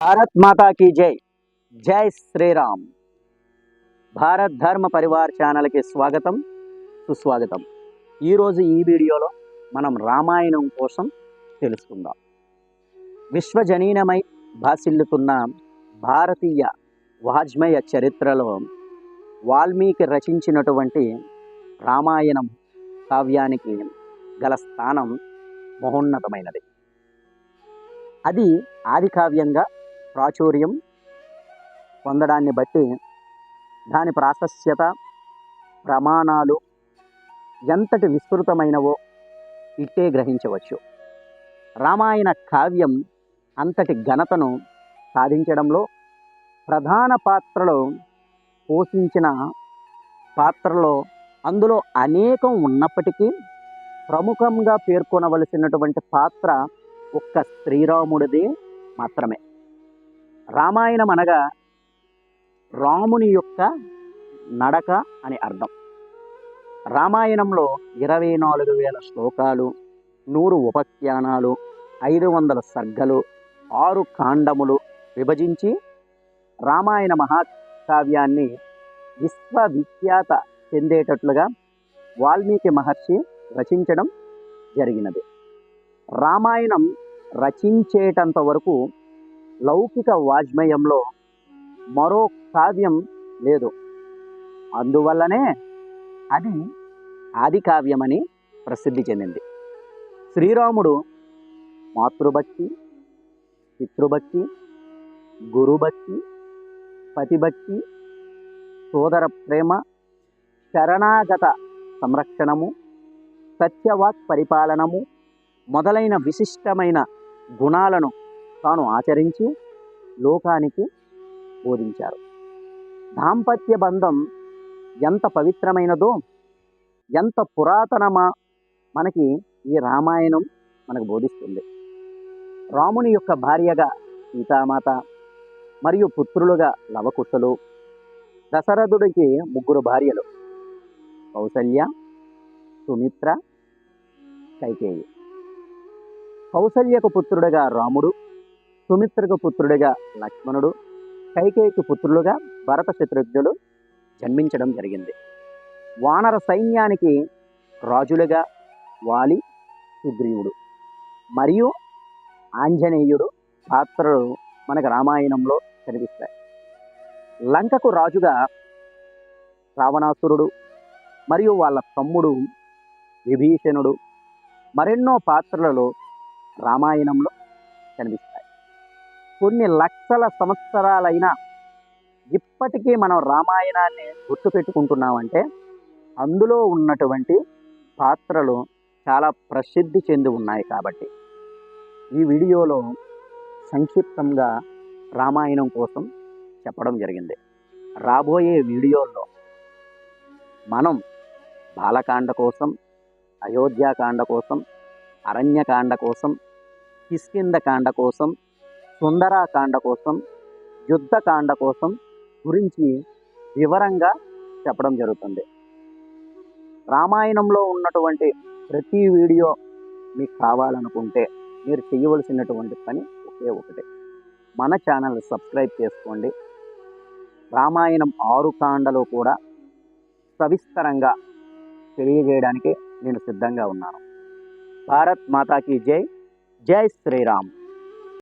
భారత్ మాతా key జై. జై శ్రీరామ్. భారత్ ధర్మ పరివార్ ఛానల్కి స్వాగతం, సుస్వాగతం. ఈరోజు ఈ వీడియోలో మనం రామాయణం కోసం తెలుసుకుందాం. విశ్వజనీనమై భాసిల్లుతున్న భారతీయ వాజ్మయ చరిత్రలో వాల్మీకి రచించినటువంటి రామాయణం కావ్యానికి గల స్థానం మహోన్నతమైనది. అది ఆది కావ్యంగా ప్రాచుర్యం పొందడాన్ని బట్టి దాని ప్రాశస్త్యత, ప్రమాణాలు ఎంతటి విస్తృతమైనవో ఇట్టే గ్రహించవచ్చు. రామాయణ కావ్యం అంతటి ఘనతను సాధించడంలో ప్రధాన పాత్రలో పోషించిన పాత్రలో అందులో అనేకం ఉన్నప్పటికీ ప్రముఖంగా పేర్కొనవలసినటువంటి పాత్ర ఒక్క శ్రీరాముడిదే మాత్రమే. రామాయణం అనగా రాముని యొక్క నడక అని అర్థం. రామాయణంలో 24,000 శ్లోకాలు, 100 ఉపఖ్యానాలు, 500 సర్గలు, 6 కాండములు విభజించి రామాయణ మహాకావ్యాన్ని విశ్వవిఖ్యాత చెందేటట్లుగా వాల్మీకి మహర్షి రచించడం జరిగినది. రామాయణం రచించేటంత వరకు లౌకిక వాజ్మయంలో మరో కావ్యం లేదు. అందువల్లనే అది ఆది కావ్యమని ప్రసిద్ధి చెందింది. శ్రీరాముడు మాతృభక్తి, పితృభక్తి, గురుభక్తి, పతిభక్తి, సోదర ప్రేమ, శరణాగత సంరక్షణము, సత్యవాక్ పరిపాలనము మొదలైన విశిష్టమైన గుణాలను తాను ఆచరించి లోకానికి బోధించారు. దాంపత్య బంధం ఎంత పవిత్రమైనదో, ఎంత పురాతనమా మనకి ఈ రామాయణం మనకు బోధిస్తుంది. రాముని యొక్క భార్యగా సీతామాత మరియు పుత్రులుగా లవకుశలు, దశరథుడికి 3 భార్యలు, కౌసల్య, సుమిత్ర, కైకేయి. కౌసల్యకు పుత్రుడిగా రాముడు, సుమిత్రకు పుత్రుడిగా లక్ష్మణుడు, కైకేయికి పుత్రులుగా భరత శత్రుఘ్నులు జన్మించడం జరిగింది. వానర సైన్యానికి రాజులుగా వాలి, సుగ్రీవుడు మరియు ఆంజనేయుడు పాత్రలు మనకు రామాయణంలో కనిపిస్తాయి. లంకకు రాజుగా రావణాసురుడు మరియు వాళ్ళ తమ్ముడు విభీషణుడు మరెన్నో పాత్రలలో రామాయణంలో కనిపిస్తాయి. కొన్ని లక్షల సంవత్సరాలైనా ఇప్పటికీ మనం రామాయణాన్ని గుర్తుపెట్టుకుంటున్నామంటే అందులో ఉన్నటువంటి పాత్రలు చాలా ప్రసిద్ధి చెంది ఉన్నాయి కాబట్టి. ఈ వీడియోలో సంక్షిప్తంగా రామాయణం కోసం చెప్పడం జరిగింది. రాబోయే వీడియోల్లో మనం బాలకాండ కోసం, అయోధ్యాకాండ కోసం, అరణ్యకాండ కోసం, కిష్కింధకాండ కోసం, సుందరాకాండ కోసం, యుద్ధకాండ కోసం గురించి వివరంగా చెప్పడం జరుగుతుంది. రామాయణంలో ఉన్నటువంటి ప్రతి వీడియో మీకు కావాలనుకుంటే మీరు చేయవలసినటువంటి పని ఒకే ఒకటి, మన ఛానల్ సబ్స్క్రైబ్ చేసుకోండి. రామాయణం 6 కాండలు కూడా సవిస్తరంగా తెలియజేయడానికి నేను సిద్ధంగా ఉన్నాను. భారత్ మాతా కీ జై. జై శ్రీరామ్.